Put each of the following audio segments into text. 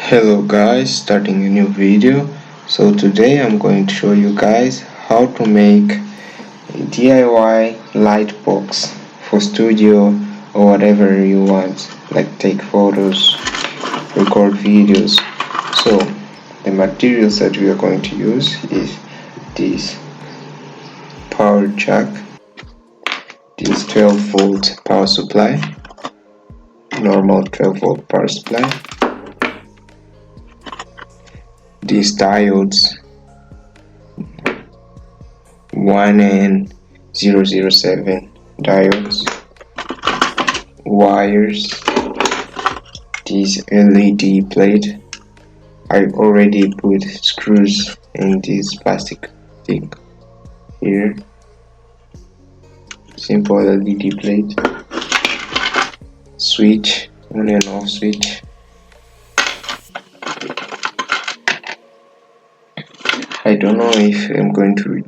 Hello guys, starting a new video. So today I'm going to show you guys how to make a DIY light box for studio or whatever you want, like take photos, record videos. So the materials that we are going to use is this power jack, this 12-volt power supply, normal 12-volt power supply, these diodes 1 and 007 diodes, wires, this LED plate. I already put screws in this plastic thing here, simple LED plate, switch, on and off switch, I don't know if I'm going to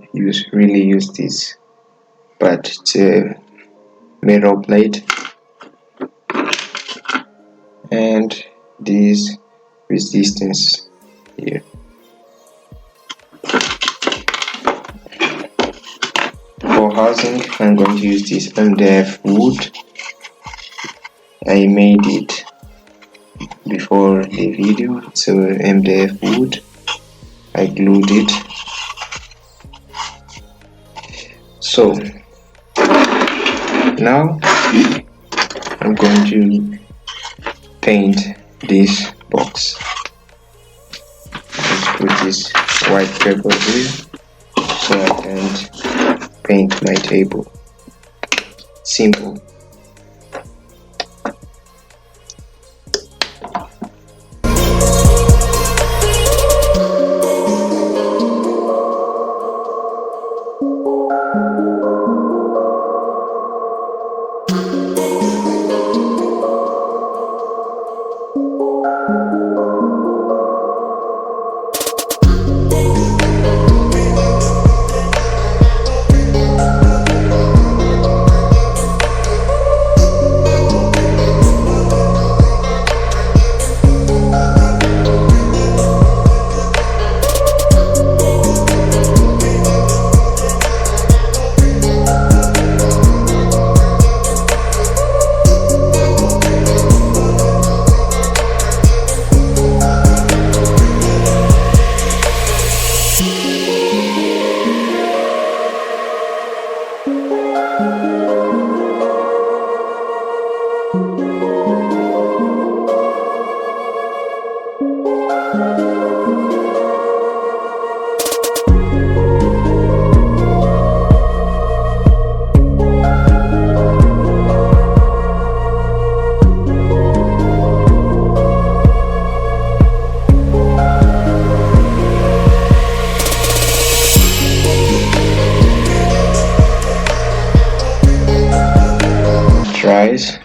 really use this, but it's a metal plate, and this resistance here. For housing, I'm going to use this MDF wood. I made it before the video. It's a MDF wood. I glued it. So now I'm going to paint this box. Let's put this white paper here so I can paint my table. Simple.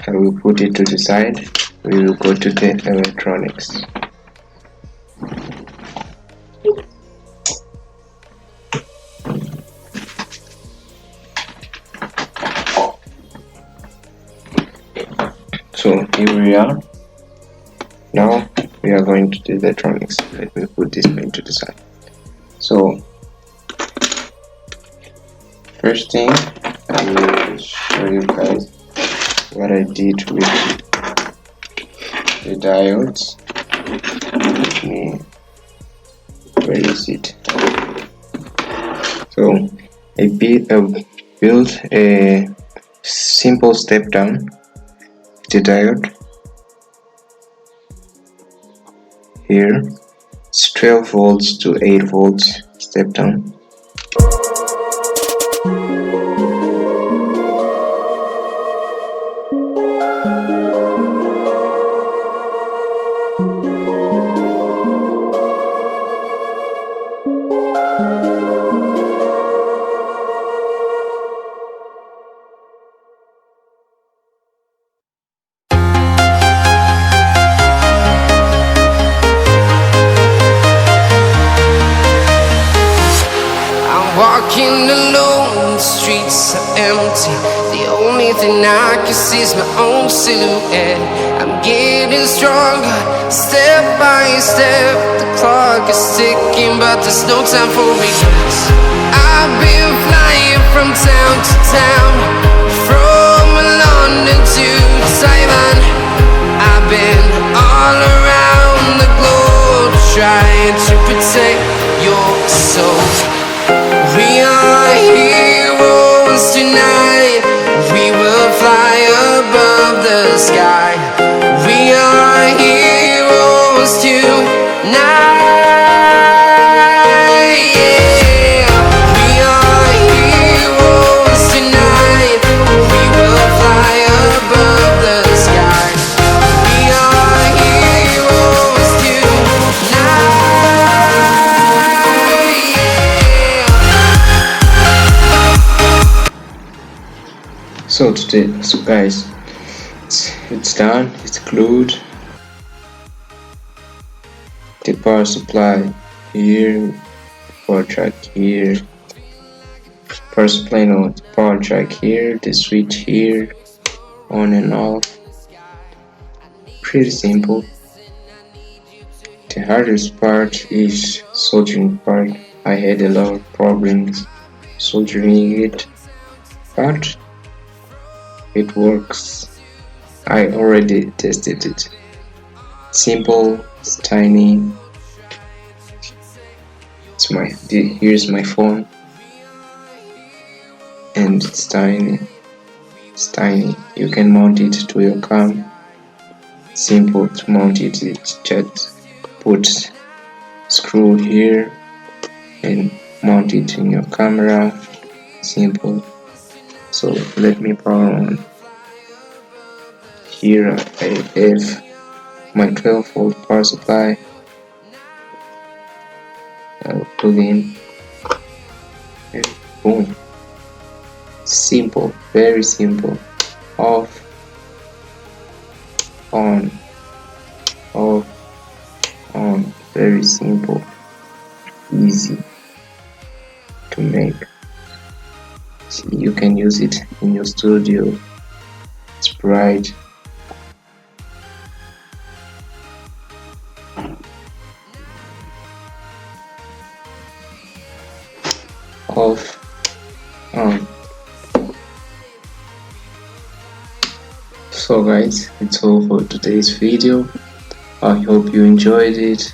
I will put it to the side. We will go to the electronics. So here we are. Now we are going to the electronics. Let me put this pen to the side. So first thing I will show you guys what I did with the diodes. Where is it? So I built a simple step down the diode. Here it's 12 volts to 8 volts step down. Walking alone, the streets are empty. The only underneath and I can see my own silhouette. I'm getting stronger, step by step. The clock is ticking, but there's no time for regrets. I've been flying from town to town, from London to Taiwan. I've been all around the globe, trying to protect your soul. We are heroes tonight. We will fly above the sky. We are heroes tonight. Yeah. We are heroes tonight. We will fly above the sky. We are heroes tonight. So guys, it's done, it's glued. The power supply here, power jack here, power supply no, the power jack here, the switch here, on and off. Pretty simple. The hardest part is soldering part. I had a lot of problems soldering it, but it works. I already tested it. Simple, it's tiny. Here's my phone, and it's tiny. It's tiny. You can mount it to your cam. Simple to mount it. It's just put screw here and mount it in your camera. Simple. So let me power on. Here I have my 12-volt power supply. I'll plug in and boom. Simple, very simple. Off, on, off, on. Very simple, easy to make. See, you can use it in your studio. It's bright. Off, on. So guys, it's all for today's video. I hope you enjoyed it.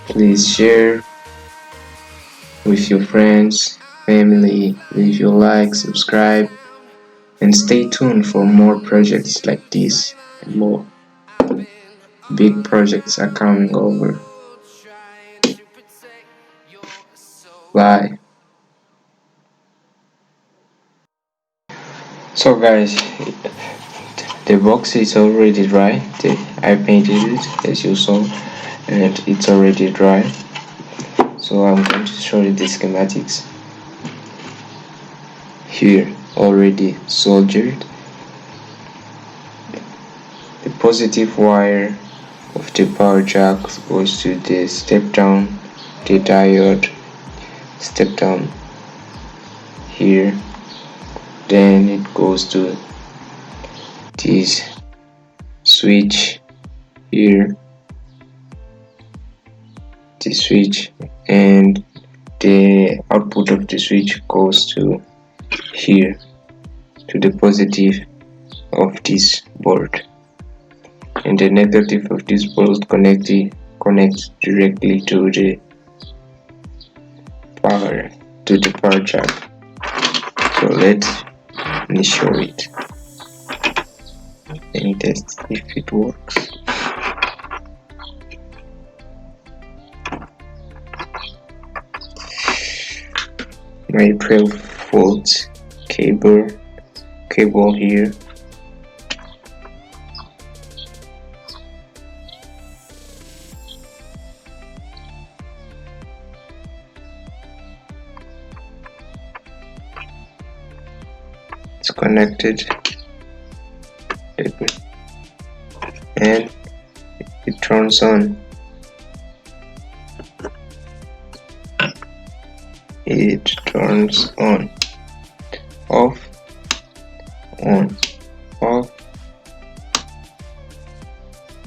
Please share with your friends, family, leave your like, subscribe, and stay tuned for more projects like this and more. Big projects are coming over. Bye. So guys, the box is already dry. I painted it as you saw, and it's already dry. So I'm going to show you the schematics. Here, already soldered. The positive wire of the power jack goes to the step down, the diode step down here. Then it goes to this switch here, the switch, and the output of the switch goes to here, to the positive of this board, and the negative of this board connects directly to the power jack. So let me show it and test if it works. My 12-volt cable here. It's connected, and it turns on. It turns on, off, on, off,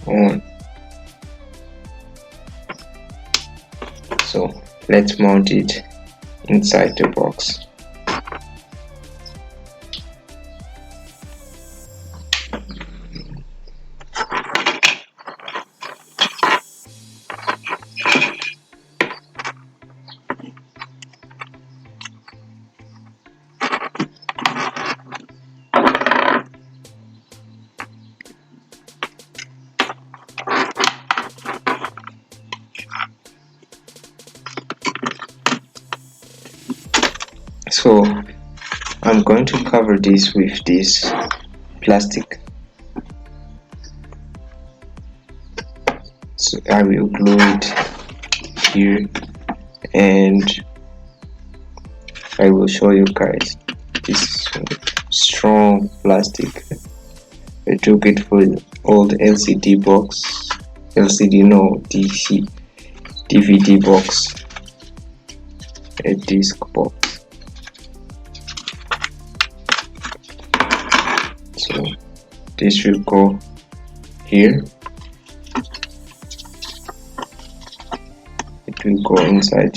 on. So let's mount it inside the box. So I'm going to cover this with this plastic. So I will glue it here and I will show you guys this strong plastic. I took it for old LCD box, LCD no DC DVD box, a disc box. So this will go here. It will go inside